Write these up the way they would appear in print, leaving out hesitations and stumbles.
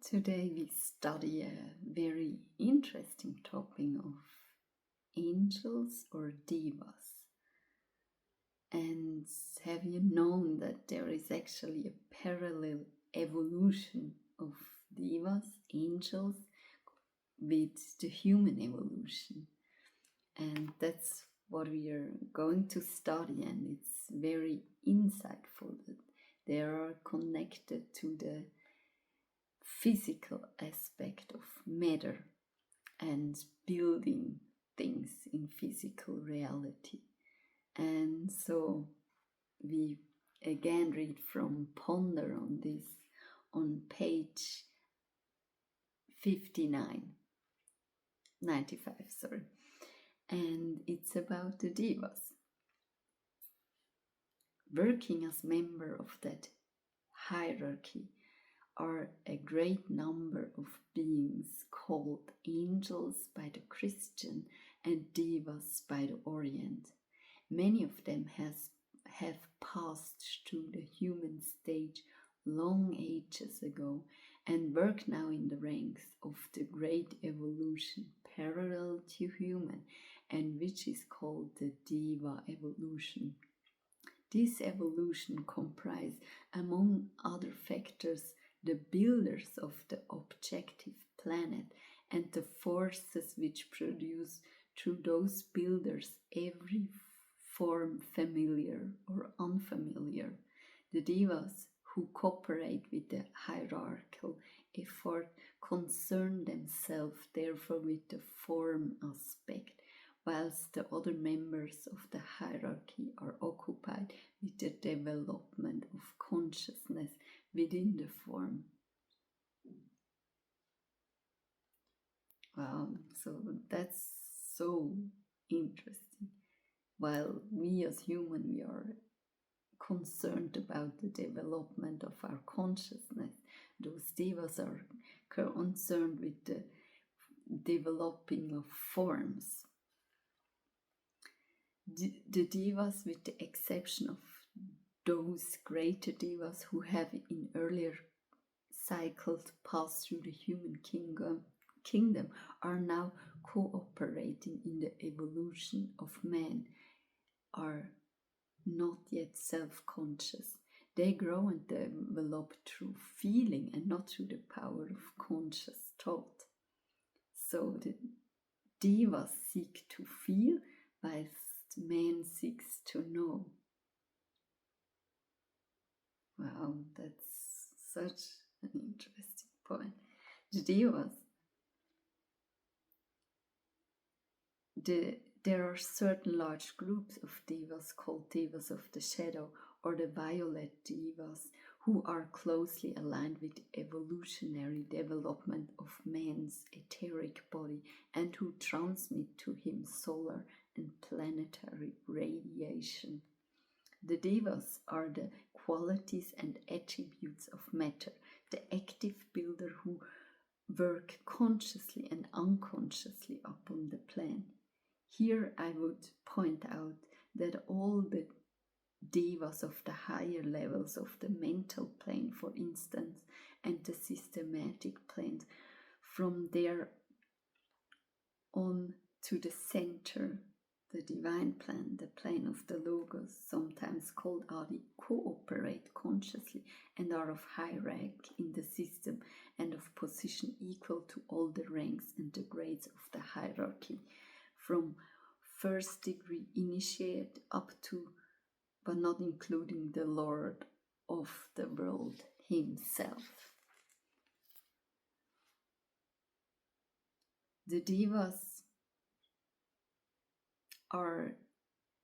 Today we study a very interesting topic of angels or devas. And have you known that there is actually a parallel evolution of devas, angels, with the human evolution? And that's what we are going to study, and it's very insightful that they are connected to the physical aspect of matter and building things in physical reality. And so we again read from Ponder on this on page 95, sorry. And it's about the devas. Working as member of that hierarchy are a great number of beings called angels by the Christian and devas by the Orient. Many of them have passed through the human stage long ages ago and work now in the ranks of the great evolution parallel to human, and which is called the Deva evolution. This evolution comprises, among other factors, the builders of the objective planet and the forces which produce through those builders every form, familiar or unfamiliar. The devas who cooperate with the hierarchical effort concern themselves therefore with the form aspect, whilst the other members of the hierarchy are occupied with the development of consciousness within the form. Wow, so that's so interesting. While we as humans, we are concerned about the development of our consciousness, those devas are concerned with the developing of forms. The devas, with the exception of those greater devas who have in earlier cycles passed through the human kingdom, are now cooperating in the evolution of man, are not yet self-conscious. They grow and develop through feeling and not through the power of conscious thought. So the devas seek to feel, whilst man seeks to know. Wow, that's such an interesting point. The devas, there are certain large groups of devas called devas of the shadow or the violet devas, who are closely aligned with the evolutionary development of man's etheric body and who transmit to him solar and planetary radiation. The devas are the qualities and attributes of matter, the active builder who work consciously and unconsciously upon the plane. Here I would point out that all the devas of the higher levels of the mental plane, for instance, and the systematic planes, from there on to the center, the divine plane, the plane of the Logos, sometimes called Adi, cooperate consciously and are of high rank in the system and of position equal to all the ranks and the grades of the hierarchy, from first degree initiate up to, but not including, the Lord of the world himself. The devas are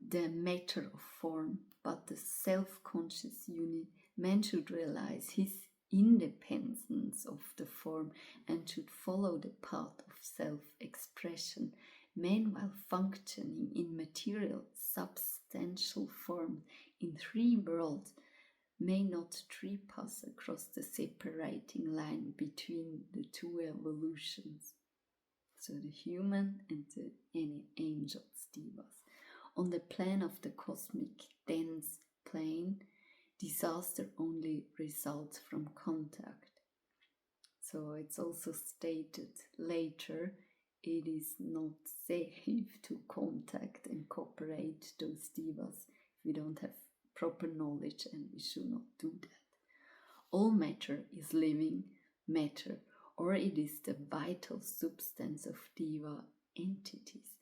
the matter of form, but the self-conscious unit. Man should realize his independence of the form and should follow the path of self-expression. Man, while functioning in material, substantial form in three worlds, may not trespass across the separating line between the two evolutions, so the human and the angels, devas. On the plane of the cosmic dense plane, disaster only results from contact. So it's also stated later, it is not safe to contact and cooperate those devas if we don't have proper knowledge, and we should not do that. All matter is living matter, or it is the vital substance of deva entities.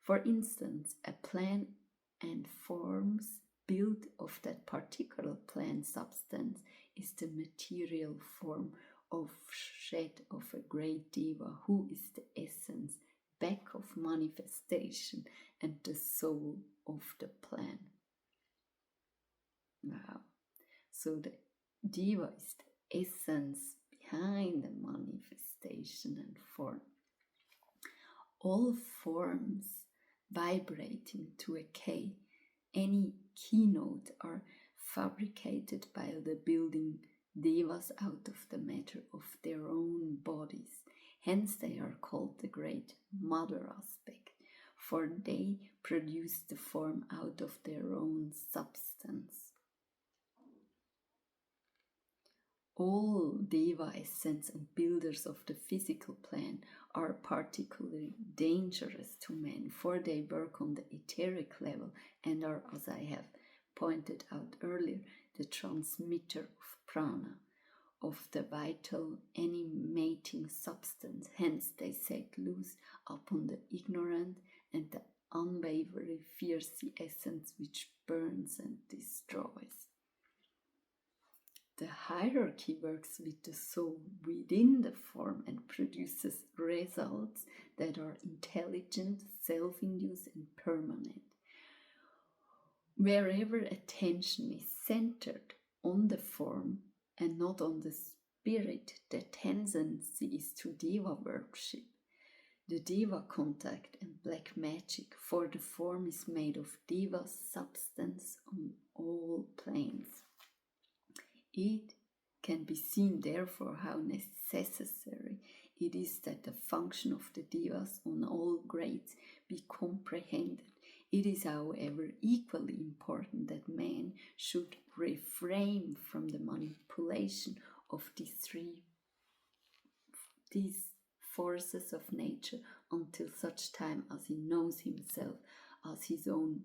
For instance, a plant and forms built of that particular plant substance is the material form of shed of a great deva, who is the essence back of manifestation and the soul of the plant. Wow. So the deva is the essence behind the manifestation and form. All forms vibrating to a K, any keynote, are fabricated by the building devas out of the matter of their own bodies. Hence they are called the great mother aspect, for they produce the form out of their own substance. All deva essence and builders of the physical plane are particularly dangerous to men, for they work on the etheric level and are, as I have pointed out earlier, the transmitter of prana, of the vital animating substance. Hence they set loose upon the ignorant and the unwavering fierce essence which burns and destroys. The hierarchy works with the soul within the form and produces results that are intelligent, self-induced, and permanent. Wherever attention is centered on the form and not on the spirit, the tendency is to deva worship, the deva contact and black magic, for the form is made of deva substance on all planes. It can be seen, therefore, how necessary it is that the function of the devas on all grades be comprehended. It is, however, equally important that man should refrain from the manipulation of these forces of nature until such time as he knows himself as his own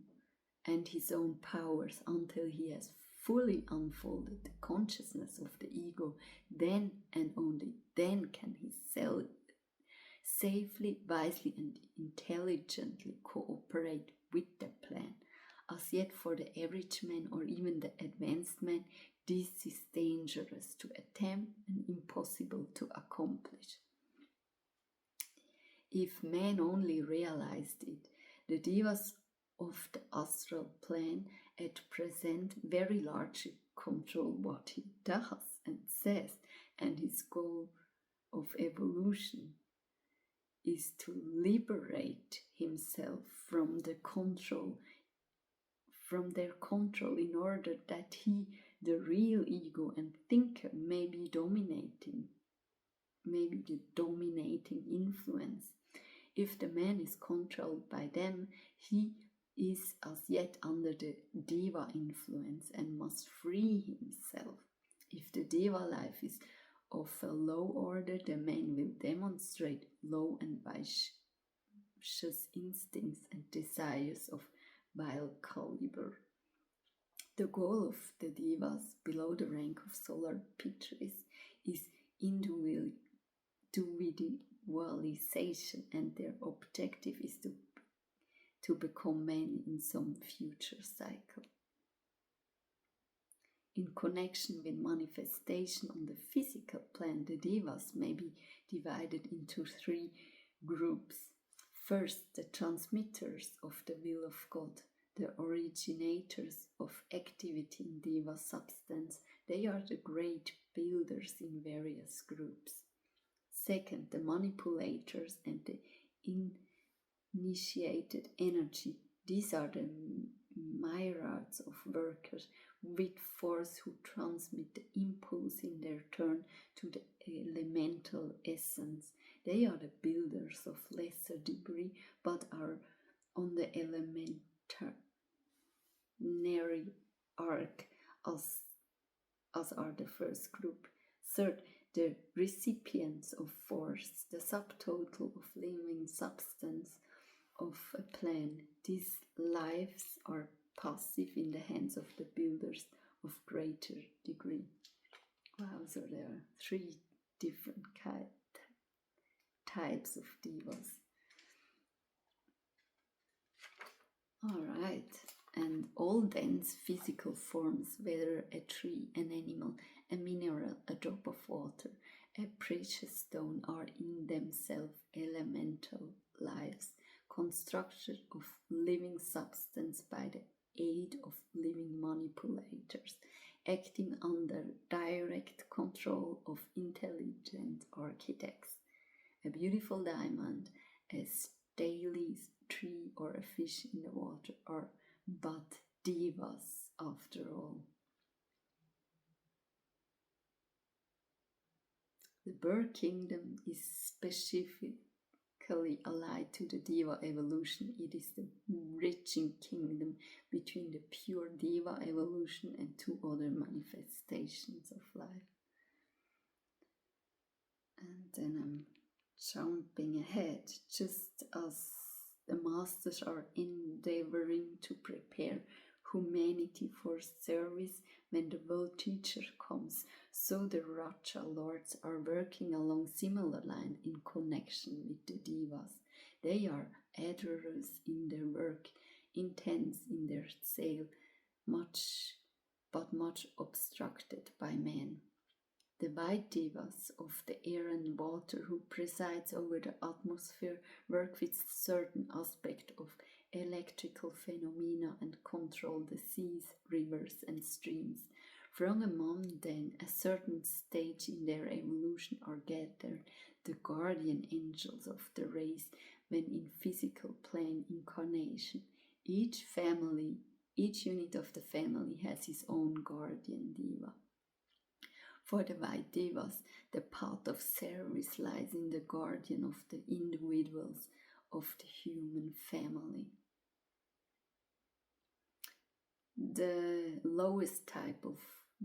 and his own powers, until he has fully unfolded the consciousness of the ego. Then and only then can he safely, wisely, and intelligently cooperate with the plan. As yet, for the average man or even the advanced man, this is dangerous to attempt and impossible to accomplish. If man only realized it, the devas of the astral plane at present very largely control what he does and says, and his goal of evolution is to liberate himself from their control in order that he, the real ego and thinker, may be the dominating influence. If the man is controlled by them, he is as yet under the deva influence and must free himself. If the deva life is of a low order, the man will demonstrate low and vicious instincts and desires of vile caliber. The goal of the devas below the rank of solar pitris is individualization, and their objective is to become men in some future cycle. In connection with manifestation on the physical plane, the devas may be divided into three groups. First, the transmitters of the will of God, the originators of activity in deva substance. They are the great builders in various groups. Second, the manipulators and the initiated energy. These are the myriads of workers with force who transmit the impulse in their turn to the elemental essence. They are the builders of lesser degree, but are on the elementary arc as as are the first group. Third, the recipients of force, the subtotal of living substance of a plan. These lives are passive in the hands of the builders of greater degree. Wow, so there are 3 different types of devas. All right, and all dense physical forms, whether a tree, an animal, a mineral, a drop of water, a precious stone, are in themselves elemental lives, constructed of living substance by the aid of living manipulators, acting under direct control of intelligent architects. A beautiful diamond, a stately tree, or a fish in the water are but devas after all. The bird kingdom is specifically allied to the Deva evolution. It is the bridging kingdom between the pure Deva evolution and 2 other manifestations of life. And then I'm jumping ahead, just as the masters are endeavoring to prepare humanity for service when the world teacher comes, so the Raja lords are working along similar lines in connection with the devas. They are adherers in their work, intense in their zeal, much obstructed by man. The white devas of the air and water, who presides over the atmosphere, work with certain aspect of electrical phenomena and control the seas, rivers and streams. From among them, a certain stage in their evolution, are gathered the guardian angels of the race when in physical plane incarnation. Each unit of the family has his own guardian deva. For the white devas, the path of service lies in the guardian of the individuals of the human family. The lowest type of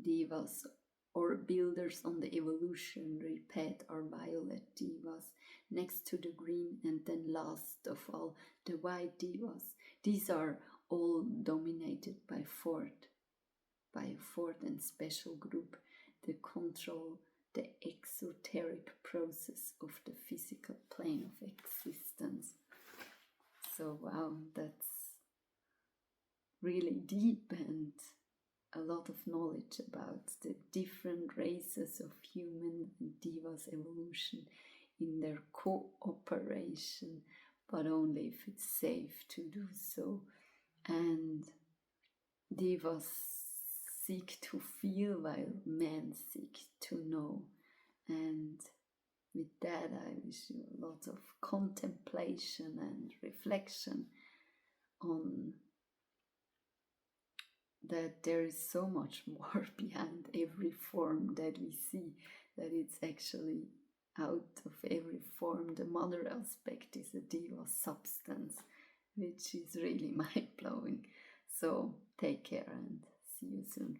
devas or builders on the evolutionary path are violet devas, next to the green, and then last of all the white devas. These are all dominated by a fourth and special group. They control the exoteric process of the physical plane of existence. So wow, that's really deep and a lot of knowledge about the different races of human and devas evolution in their cooperation, but only if it's safe to do so. And devas seek to feel while men seek to know. And with that, I wish you a lot of contemplation and reflection on that there is so much more behind every form that we see, that it's actually out of every form. The mother aspect is a Deva substance, which is really mind-blowing. So take care and see you soon.